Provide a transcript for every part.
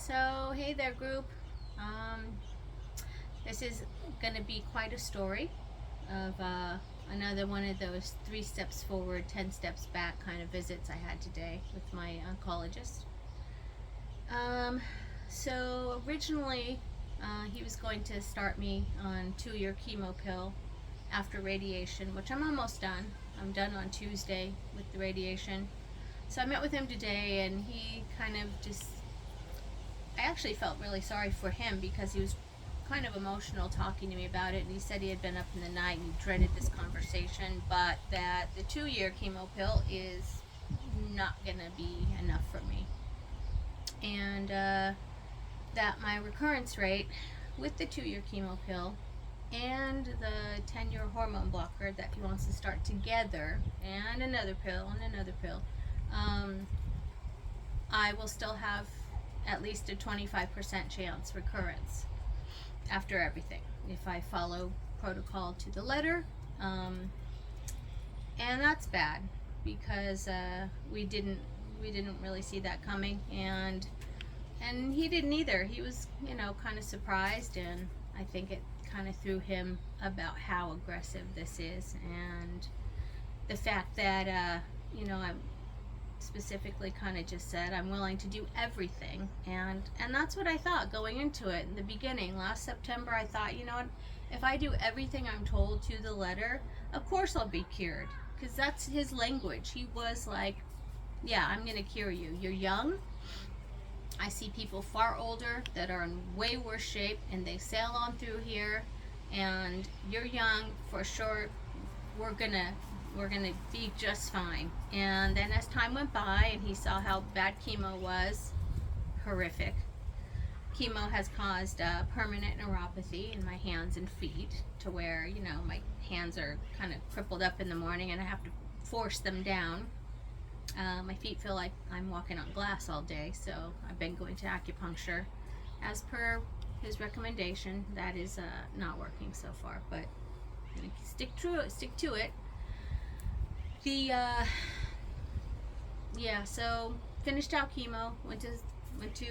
So, hey there, group. Um, this is going to be quite a story of another one of those 3 steps forward, 10 steps back kind of visits I had today with my oncologist. So, originally, he was going to start me on 2-year chemo pill after radiation, which I'm almost done. I'm done on Tuesday with the radiation. So, I met with him today, and he kind of just I actually felt really sorry for him because he was kind of emotional talking to me about it, and he said he had been up in the night and he dreaded this conversation, but that the 2-year chemo pill is not going to be enough for me, and that my recurrence rate with the 2-year chemo pill and the 10-year hormone blocker that he wants to start together, and another pill, I will still have at least a 25% chance recurrence after everything if I follow protocol to the letter. And that's bad because we didn't really see that coming, and he didn't either. He was kind of surprised, and I think it kind of threw him about how aggressive this is, and the fact that I'm specifically kind of just said I'm willing to do everything, and that's what I thought going into it in the beginning. Last September I thought, what, if I do everything I'm told to the letter, of course I'll be cured, because that's his language. He was like, yeah, I'm gonna cure you. You're young. I see people far older that are in way worse shape and they sail on through here, and you're young, for sure we're gonna be just fine. And then as time went by and he saw how bad chemo was, horrific. Chemo has caused permanent neuropathy in my hands and feet, to where my hands are kind of crippled up in the morning and I have to force them down. My feet feel like I'm walking on glass all day, so I've been going to acupuncture as per his recommendation. That is not working so far, but stick to it. So finished out chemo, went to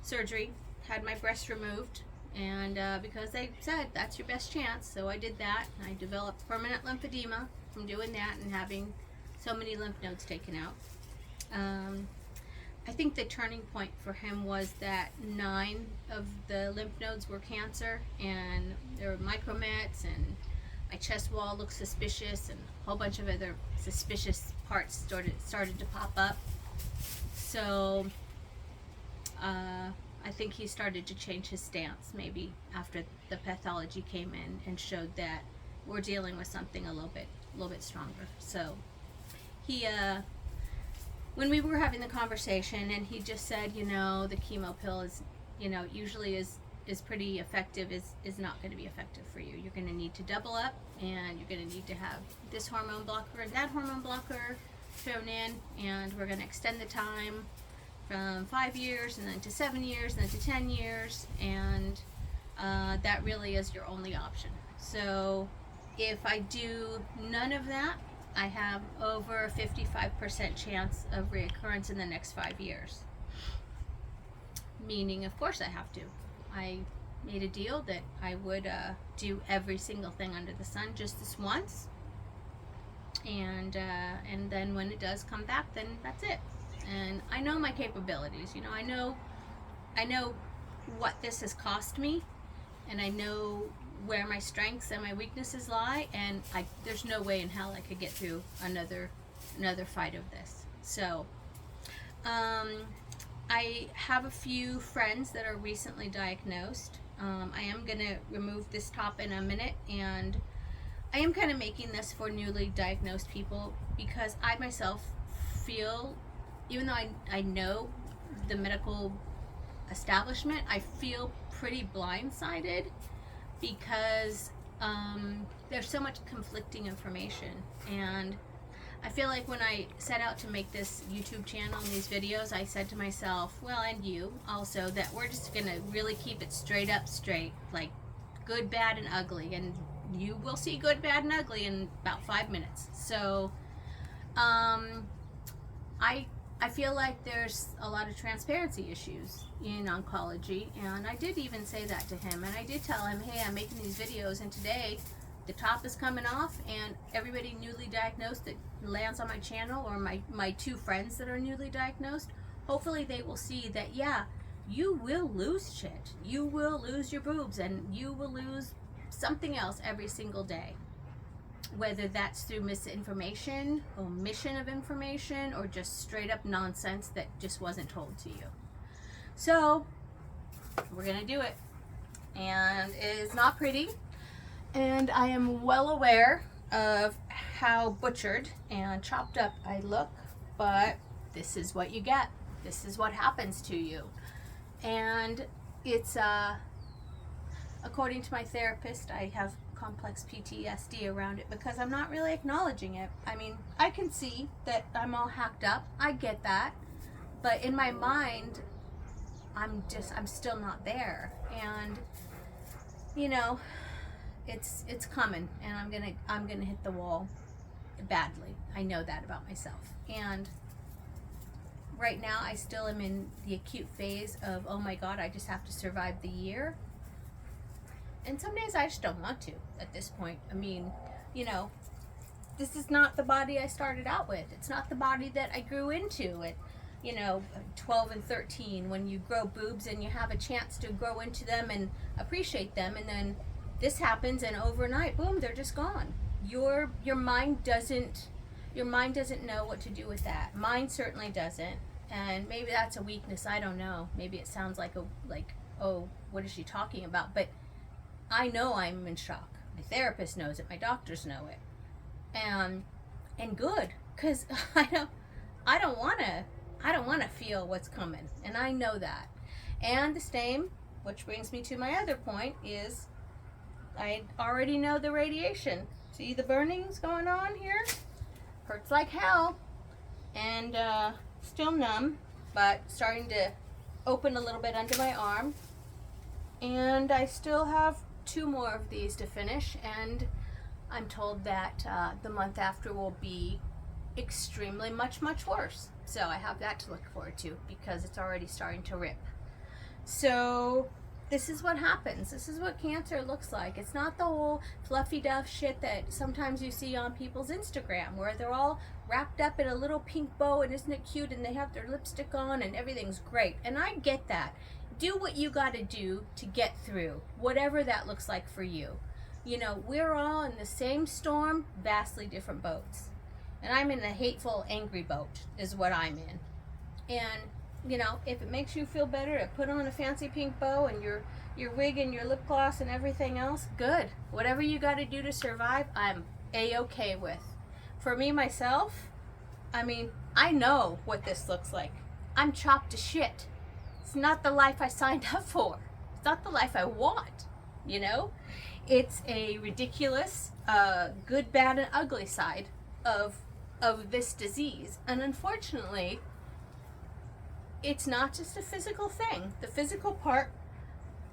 surgery, had my breast removed, and because they said that's your best chance, so I did that. I developed permanent lymphedema from doing that and having so many lymph nodes taken out. I think the turning point for him was that 9 of the lymph nodes were cancer, and there were micromets, and my chest wall looked suspicious, and a whole bunch of other suspicious parts started to pop up. So I think he started to change his stance maybe after the pathology came in and showed that we're dealing with something a little bit stronger. So he when we were having the conversation, and he just said, the chemo pill is, usually is pretty effective, is not going to be effective for you. You're going to need to double up, and you're going to need to have this hormone blocker and that hormone blocker thrown in, and we're going to extend the time from 5 years and then to 7 years and then to 10 years, and that really is your only option. So if I do none of that, I have over a 55% chance of reoccurrence in the next 5 years. Meaning, of course, I have to. I made a deal that I would do every single thing under the sun just this once, and then when it does come back, then that's it. And I know my capabilities. I know what this has cost me, and I know where my strengths and my weaknesses lie, and there's no way in hell I could get through another fight of this. So I have a few friends that are recently diagnosed. I am going to remove this top in a minute, and I am kind of making this for newly diagnosed people, because I myself feel, even though I know the medical establishment, I feel pretty blindsided, because there's so much conflicting information. And I feel like when I set out to make this YouTube channel and these videos, I said to myself, well, and you also, that we're just gonna really keep it straight, like good, bad, and ugly, and you will see good, bad, and ugly in about 5 minutes. So I I feel like there's a lot of transparency issues in oncology, and I did even say that to him, and I did tell him, hey, I'm making these videos, and today the top is coming off, and everybody newly diagnosed that lands on my channel, or my two friends that are newly diagnosed, hopefully they will see that, yeah, you will lose shit. You will lose your boobs, and you will lose something else every single day. Whether that's through misinformation, omission of information, or just straight up nonsense that just wasn't told to you. So, we're gonna do it. And it is not pretty. And I am well aware of how butchered and chopped up I look, but this is what you get. This is what happens to you. And it's, according to my therapist, I have complex PTSD around it because I'm not really acknowledging it. I mean, I can see that I'm all hacked up. I get that. But in my mind, I'm still not there. And, you know, it's coming, and I'm gonna hit the wall badly. I know that about myself. And right now I still am in the acute phase of, oh my God, I just have to survive the year. And some days I just don't want to at this point. I mean, you know, this is not the body I started out with. It's not the body that I grew into at, you know, 12 and 13, when you grow boobs and you have a chance to grow into them and appreciate them. And then this happens, and overnight, boom, they're just gone. Your mind doesn't know what to do with that. Mine certainly doesn't. And maybe that's a weakness. I don't know. Maybe it sounds like, oh, what is she talking about? But I know I'm in shock. My therapist knows it. My doctors know it, and good, because I don't want to feel what's coming, and I know that. And the same, which brings me to my other point, is I already know the radiation. See the burnings going on here? Hurts like hell, and still numb, but starting to open a little bit under my arm, and I still have 2 more of these to finish, and I'm told that the month after will be extremely much worse. So I have that to look forward to, because it's already starting to rip. So this is what happens. This is what cancer looks like. It's not the whole fluffy duff shit that sometimes you see on people's Instagram, where they're all wrapped up in a little pink bow, and isn't it cute, and they have their lipstick on and everything's great. And I get that. Do what you got to do to get through, whatever that looks like for you. You know, we're all in the same storm, vastly different boats. And I'm in the hateful, angry boat, is what I'm in. And, you know, if it makes you feel better to put on a fancy pink bow and your wig and your lip gloss and everything else, good. Whatever you got to do to survive, I'm A-okay with. For me, myself, I mean, I know what this looks like. I'm chopped to shit. It's not the life I signed up for. It's not the life I want, you know? It's a ridiculous, good, bad, and ugly side of this disease. And unfortunately, it's not just a physical thing. The physical part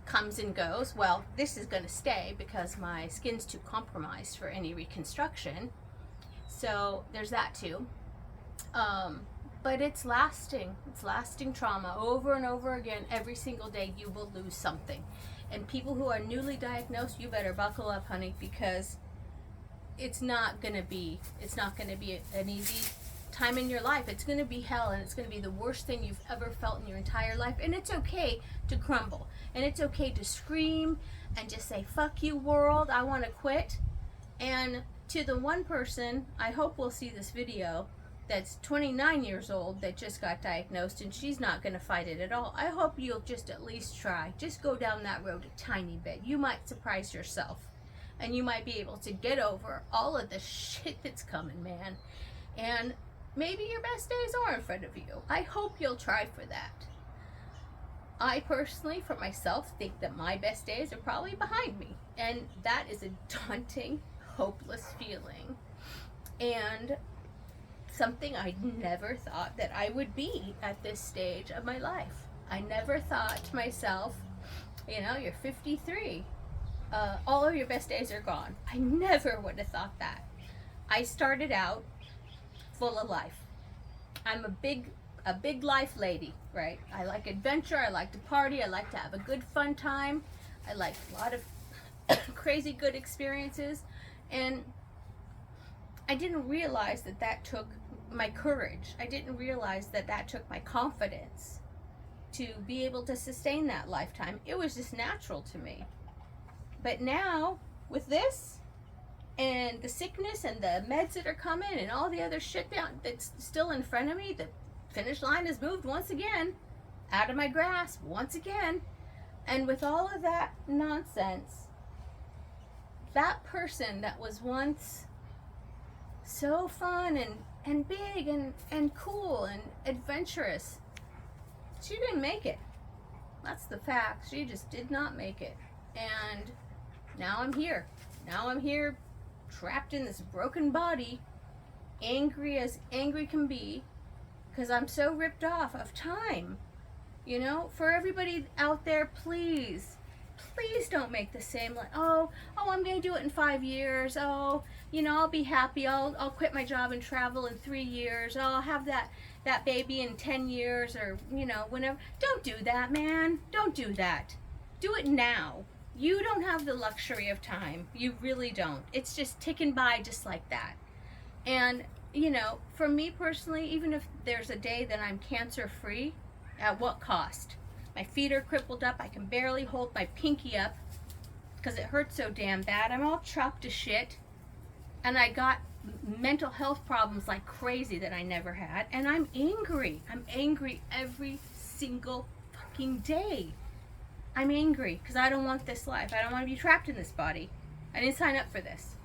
comes and goes. Well, this is going to stay because my skin's too compromised for any reconstruction. So there's that too. But it's lasting trauma over and over again. Every single day you will lose something. And people who are newly diagnosed, you better buckle up, honey, because it's not gonna be an easy time in your life. It's gonna be hell, and it's gonna be the worst thing you've ever felt in your entire life. And it's okay to crumble, and it's okay to scream and just say, fuck you world, I want to quit. And to the one person, I hope will see this video, that's 29 years old, that just got diagnosed, and she's not going to fight it at all. I hope you'll just at least try. Just go down that road a tiny bit. You might surprise yourself, and you might be able to get over all of the shit that's coming, man. And maybe your best days are in front of you. I hope you'll try for that. I personally, for myself, think that my best days are probably behind me, and that is a daunting, hopeless feeling, and something I never thought that I would be at this stage of my life. I never thought to myself, you know, you're 53, all of your best days are gone. I never would have thought that. I started out full of life. I'm a big a big life lady, right? I like adventure, I like to party, I like to have a good fun time. I like a lot of crazy good experiences. And I didn't realize that that took my courage. I didn't realize that that took my confidence to be able to sustain that lifetime. It was just natural to me. But now, with this, and the sickness and the meds that are coming and all the other shit that's still in front of me, the finish line has moved once again, out of my grasp once again. And with all of that nonsense, that person that was once so fun and big and cool and adventurous, she didn't make it. That's the fact. She just did not make it. And now I'm here. Now I'm here, trapped in this broken body, angry as angry can be, because I'm so ripped off of time. You know, for everybody out there, please don't make the same, like, oh, I'm going to do it in 5 years. Oh, you know, I'll be happy. I'll quit my job and travel in 3 years. Oh, I'll have that baby in 10 years, or, you know, whenever. Don't do that, man. Don't do that. Do it now. You don't have the luxury of time. You really don't. It's just ticking by just like that. And, you know, for me personally, even if there's a day that I'm cancer free, at what cost? My feet are crippled up. I can barely hold my pinky up because it hurts so damn bad. I'm all chopped to shit. And I got mental health problems like crazy that I never had. And I'm angry. I'm angry every single fucking day. I'm angry because I don't want this life. I don't want to be trapped in this body. I didn't sign up for this.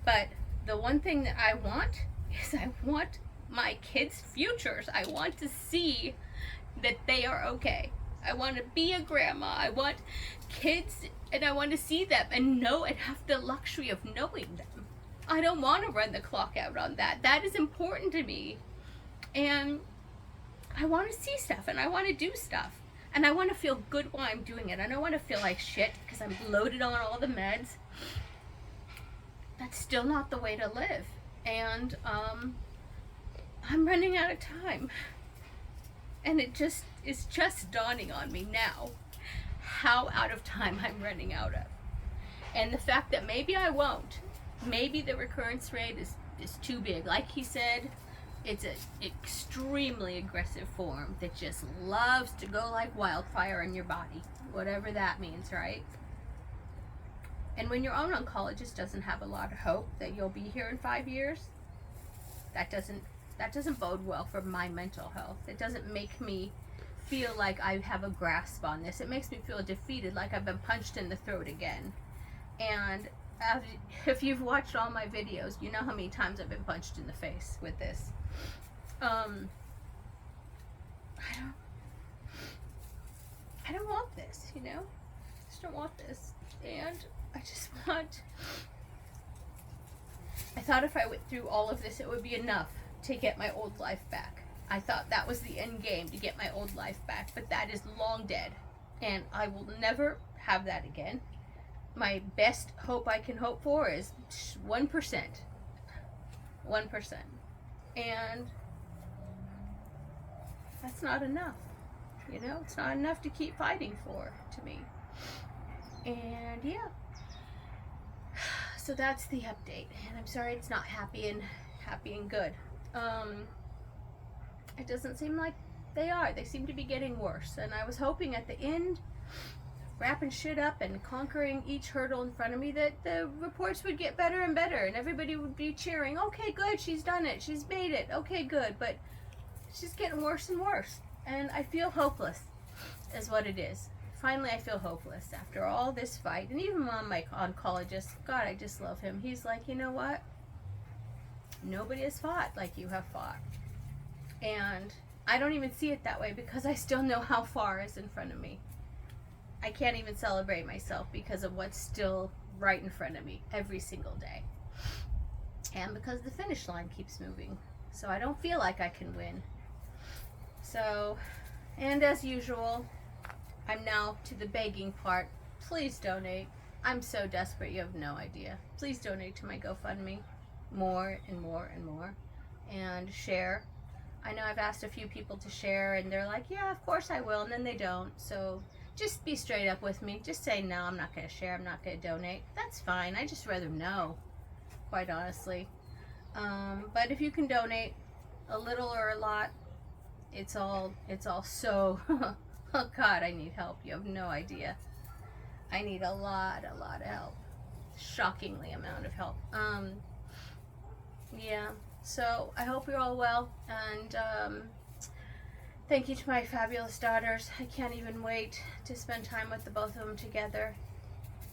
But the one thing that I want is I want my kids' futures. I want to see that they are okay. I want to be a grandma. I want kids, and I want to see them and know and have the luxury of knowing them. I don't want to run the clock out on that. That is important to me. And I want to see stuff, and I want to do stuff. And I want to feel good while I'm doing it. I don't want to feel like shit because I'm loaded on all the meds. That's still not the way to live. And I'm running out of time. And it's just dawning on me now how out of time I'm running out of. And the fact that maybe I won't. Maybe the recurrence rate is too big. Like he said, it's an extremely aggressive form that just loves to go like wildfire in your body. Whatever that means, right? And when your own oncologist doesn't have a lot of hope that you'll be here in 5 years, that doesn't bode well for my mental health. It doesn't make me feel like I have a grasp on this. It makes me feel defeated, like I've been punched in the throat again. And if you've watched all my videos, you know how many times I've been punched in the face with this. I don't want this, you know? I just don't want this. And I thought if I went through all of this, it would be enough to get my old life back. I thought that was the end game, to get my old life back, but that is long dead. And I will never have that again. My best hope I can hope for is 1%. 1%. And that's not enough. You know, it's not enough to keep fighting for, to me. And yeah. So that's the update. And I'm sorry it's not happy and good. It doesn't seem like they are. They seem to be getting worse. And I was hoping at the end, wrapping shit up and conquering each hurdle in front of me, that the reports would get better and better and everybody would be cheering, okay, good, she's done it, she's made it, okay, good. But it's just getting worse and worse. And I feel hopeless, is what it is. Finally, I feel hopeless after all this fight. And even my oncologist, God, I just love him. He's like, you know what? Nobody has fought like you have fought. And I don't even see it that way because I still know how far is in front of me. I can't even celebrate myself because of what's still right in front of me every single day. And because the finish line keeps moving. So I don't feel like I can win. So, and as usual, I'm now to the begging part. Please donate. I'm so desperate, you have no idea. Please donate to my GoFundMe. More and more and more. And share. I know I've asked a few people to share, and they're like, yeah, of course I will, and then they don't. So just be straight up with me. Just say, no, I'm not going to share. I'm not going to donate. That's fine. I just rather know, quite honestly. But if you can donate a little or a lot, it's all so, oh God, I need help. You have no idea. I need a lot of help. Shockingly amount of help. Yeah. So I hope you're all well, and thank you to my fabulous daughters. I can't even wait to spend time with the both of them together.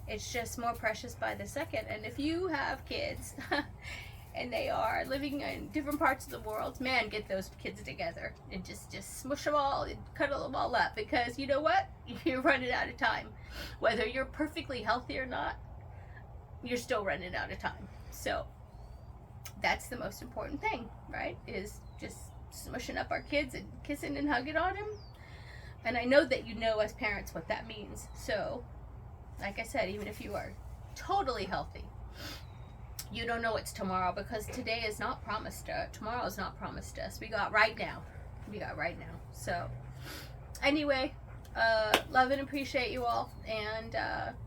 It's just more precious by the second. And if you have kids and they are living in different parts of the world, man, get those kids together and just smush them all and cuddle them all up, because you know what? You're running out of time. Whether you're perfectly healthy or not, you're still running out of time. So that's the most important thing, right? Is just smushing up our kids and kissing and hugging on them. And I know that you know as parents what that means. So, like I said, even if you are totally healthy, you don't know it's tomorrow, because today is not promised. Tomorrow is not promised us. We got right now. So, anyway, love and appreciate you all. And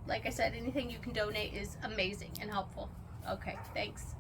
like I said, anything you can donate is amazing and helpful. Okay, thanks.